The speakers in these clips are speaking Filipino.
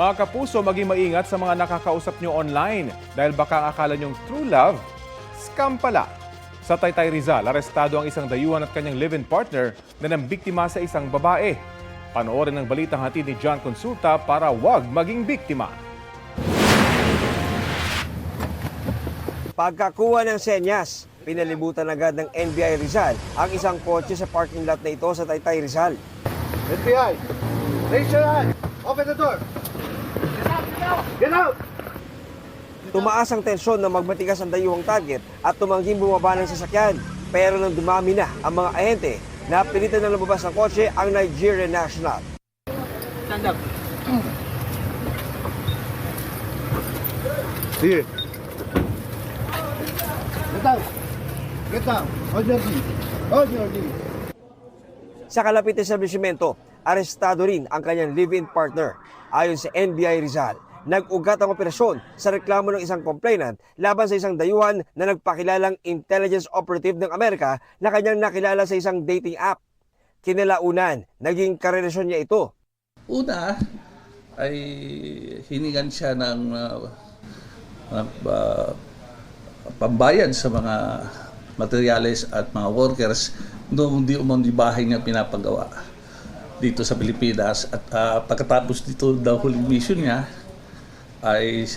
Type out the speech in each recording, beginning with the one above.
Mga kapuso, maging maingat sa mga nakakausap nyo online dahil baka ang akala nyong true love, scam pala. Sa Taytay Rizal, arestado ang isang dayuhan at kanyang live-in partner na nambiktima sa isang babae. Panoorin ang balitang hatid ni John Consulta para wag maging biktima. Pagkakuha ng senyas, pinalibutan agad ng NBI Rizal ang isang kotse sa parking lot na ito sa Taytay Rizal. FBI, raise your hand. Open the door. Get out! Tumaas ang tensyon na magmatigas ang dayuhang target at tumangging bumaba ng sasakyan. Pero nang dumami na ang mga ahente, napilitan na lumabas ng kotse ang Nigerian national. Stand up. Here. Get down. Get down. Hold your knee. Hold your knee. Sa kalapit na establishmento, arestado rin ang kanyang live-in partner. Ayon sa NBI Rizal, nag-ugat ang operasyon sa reklamo ng isang complainant laban sa isang dayuhan na nagpakilalang intelligence operative ng Amerika na kanyang nakilala sa isang dating app. Kinalaunan, naging karelasyon niya ito. Una ay hiningan siya ng pambayad sa mga materyales at mga workers noong di bahay niya pinapagawa dito sa Pilipinas. At pagkatapos dito daw huling mission niya, ay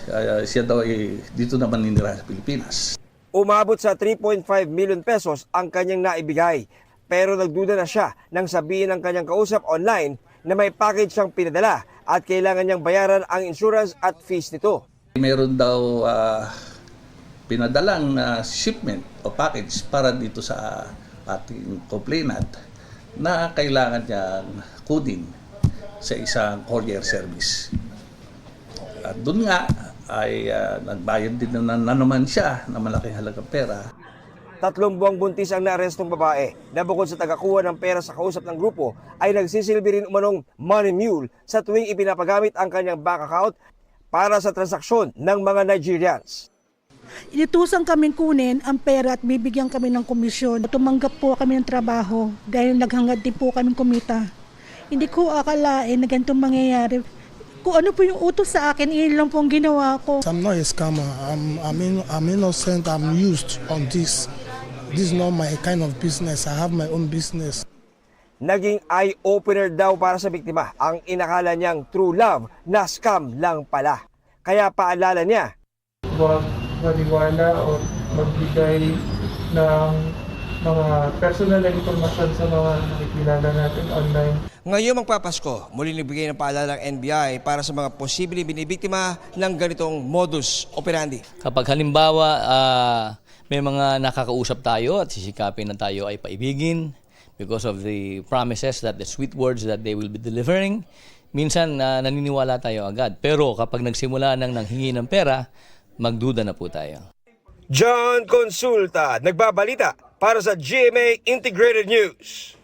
siya daw ay dito naman ninira sa Pilipinas. Umabot sa 3.5 million pesos ang kanyang naibigay. Pero nagduda na siya nang sabihin ng kanyang kausap online na may package siyang pinadala at kailangan niyang bayaran ang insurance at fees nito. Meron daw pinadalang shipment o package para dito sa ating complainant na kailangan niyang kunin sa isang courier service. At doon nga ay nagbayad din na naman siya na malaking halagang pera. 3 buwang buntis ang naarestong babae na bukod sa tagakuha ng pera sa kausap ng grupo ay nagsisilbi rin umanong money mule sa tuwing ipinapagamit ang kanyang bank account para sa transaksyon ng mga Nigerians. Inutusan kaming kunin ang pera at bibigyan kami ng komisyon. Tumanggap po kami ng trabaho dahil naghangad din po kami kumita. Hindi ko akalain na ganitong mangyayari. Kung ano po yung utos sa akin, iyon lang po ang ginawa ko. I'm not a scammer. I'm innocent. I'm used on this. This is not my kind of business. I have my own business. Naging eye-opener daw para sa biktima ang inakala niyang true love na scam lang pala. Kaya paalala niya, huwag maniwala o magbigay ng mga personal na impormasyon sa mga nakikilala natin online. ngayong magpapasko, muli nagbigay ng paalala ng NBI para sa mga posibleng binibiktima ng ganitong modus operandi. Kapag halimbawa may mga nakakausap tayo at sisikapin na tayo ay paibigin because of the promises, that the sweet words that they will be delivering, minsan naniniwala tayo agad. Pero kapag nagsimula nang nanghingi ng pera, magduda na po tayo. John Consulta, nagbabalita para sa GMA Integrated News.